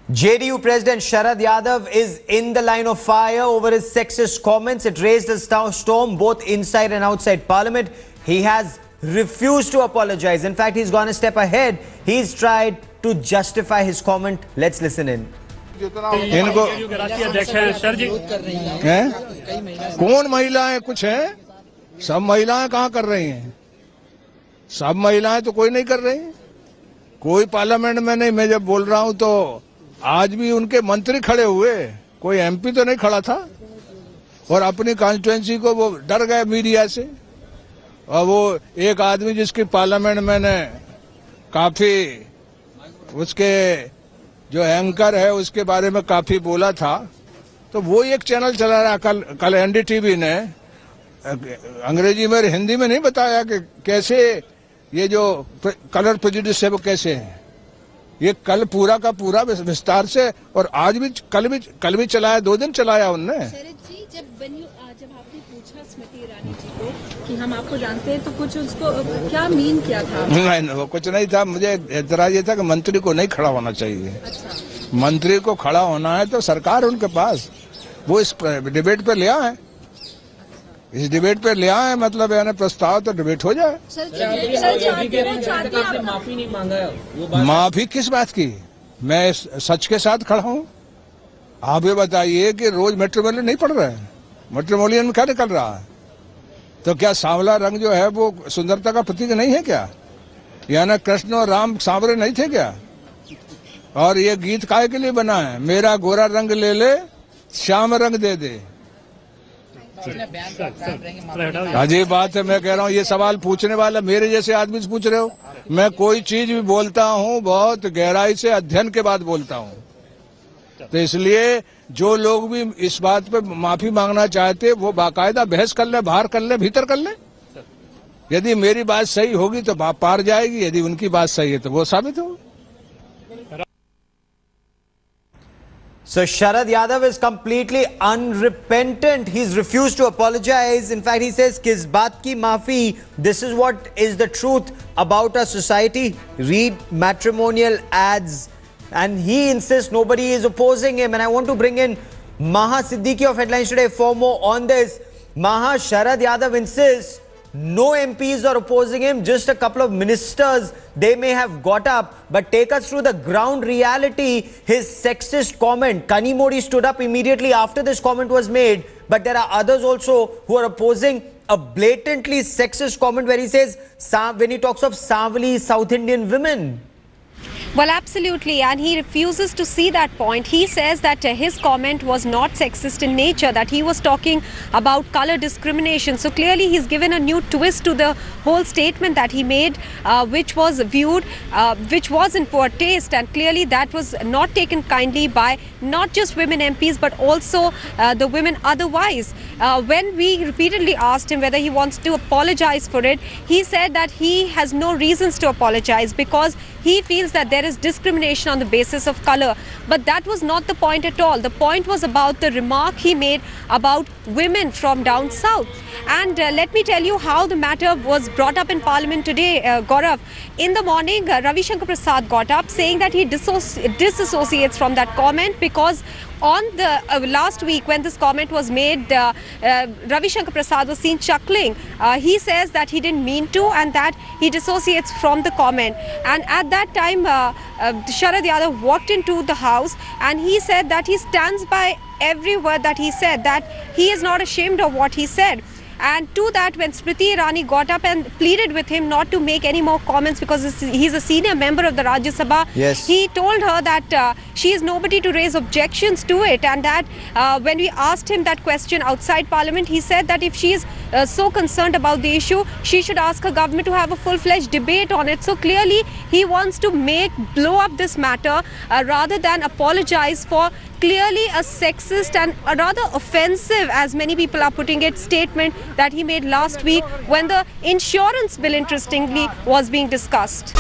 JDU President Sharad Yadav is in the line of fire over his sexist comments. It raised a storm both inside and outside Parliament. He has refused to apologize. In fact, he's gone a step ahead. He's tried to justify his comment. Let's listen in. इनको कौन महिलाएं कुछ हैं? सब महिलाएं कहाँ कर रही हैं? सब महिलाएं तो कोई नहीं कर रही। कोई पार्लियामेंट में नहीं। मैं जब बोल रहा हूँ तो आज भी उनके मंत्री खड़े हुए, कोई एमपी तो नहीं खड़ा था। और अपनी कॉन्स्टिट्यूएंसी को वो डर गए मीडिया से। और वो एक आदमी जिसकी पार्लियामेंट में ने काफी उसके जो एंकर है उसके बारे में काफी बोला था, तो वो एक चैनल चला रहा। कल एनडीटीवी ने अंग्रेजी में हिंदी में नहीं बताया कि कैसे ये जो कलर प्रेजुडिस है वो कैसे है। ये कल पूरा का पूरा विस्तार से और आज भी कल भी चलाया, 2 दिन चलाया उनने। शरद जी, जब आपने पूछा स्मृति ईरानी जी को कि हम आपको जानते हैं तो कुछ उसको क्या मीन किया था? नहीं, वो कुछ नहीं था। मुझे एतराज ये था कि मंत्री को नहीं खड़ा होना चाहिए। अच्छा। मंत्री को खड़ा होना है तो सरकार उनके पास वो इस डिबेट पे ले आए। इस डिबेट पे ले आए, मतलब यानी प्रस्ताव तो डिबेट हो जाए। माफी नहीं मांगा। माफी किस बात की? मैं सच के साथ खड़ा हूँ। आप ये बताइए कि रोज मैट्रिमोनियल नहीं पढ़ रहे हैं? मैट्रिमोनियल में क्या निकल रहा है? तो क्या सांवला रंग जो है वो सुंदरता का प्रतीक नहीं है क्या? यानी कृष्ण और राम सांवरे नहीं थे क्या? और ये गीत काहे के लिए बना है? मेरा गोरा रंग ले ले, श्याम रंग दे दे। अजीब बात है। मैं कह रहा हूँ ये सवाल पूछने वाला मेरे जैसे आदमी से पूछ रहे हो। मैं कोई चीज भी बोलता हूँ बहुत गहराई से अध्ययन के बाद बोलता हूँ। तो इसलिए जो लोग भी इस बात पे माफी मांगना चाहते वो बाकायदा बहस कर ले, बाहर कर ले, भीतर कर ले। यदि मेरी बात सही होगी तो पार जाएगी, यदि उनकी बात सही है तो वो साबित होगी। So Sharad Yadav is completely unrepentant. He's refused to apologize. In fact, he says, "Kis baat ki maafi? This is what is the truth about our society." Read matrimonial ads. And he insists nobody is opposing him. And I want to bring in Maha Siddiqui of Headlines Today for more on this. Maha, Sharad Yadav insists no MPs are opposing him, just a couple of ministers, they may have got up. But take us through the ground reality. His sexist comment, Kani Modi stood up immediately after this comment was made. But there are others also who are opposing a blatantly sexist comment where he says, when he talks of Savali South Indian women. Well, absolutely, and he refuses to see that point. He says that his comment was not sexist in nature, that he was talking about color discrimination. So clearly he's given a new twist to the whole statement that he made, which was viewed, which was in poor taste, and clearly that was not taken kindly by not just women MPs but also the women otherwise. When we repeatedly asked him whether he wants to apologize for it, he said that he has no reasons to apologize because he feels that there is discrimination on the basis of color. But that was not the point at all. The point was about the remark he made about women from down south. And let me tell you how the matter was brought up in Parliament today, Gaurav. In the morning, Ravi Shankar Prasad got up saying that he disassociates from that comment because on the last week when this comment was made, Ravi Shankar Prasad was seen chuckling. He says that he didn't mean to and that he dissociates from the comment. And at that time, Sharad Yadav walked into the house and he said that he stands by every word that he said, that he is not ashamed of what he said. And to that, when Smriti Irani got up and pleaded with him not to make any more comments because he's a senior member of the Rajya Sabha, yes, he told her that she is nobody to raise objections to it, and that when we asked him that question outside Parliament, he said that if she is so concerned about the issue, she should ask her government to have a full-fledged debate on it. So clearly, he wants to blow up this matter rather than apologize for clearly a sexist and a rather offensive, as many people are putting it, statement that he made last week when the insurance bill, interestingly, was being discussed.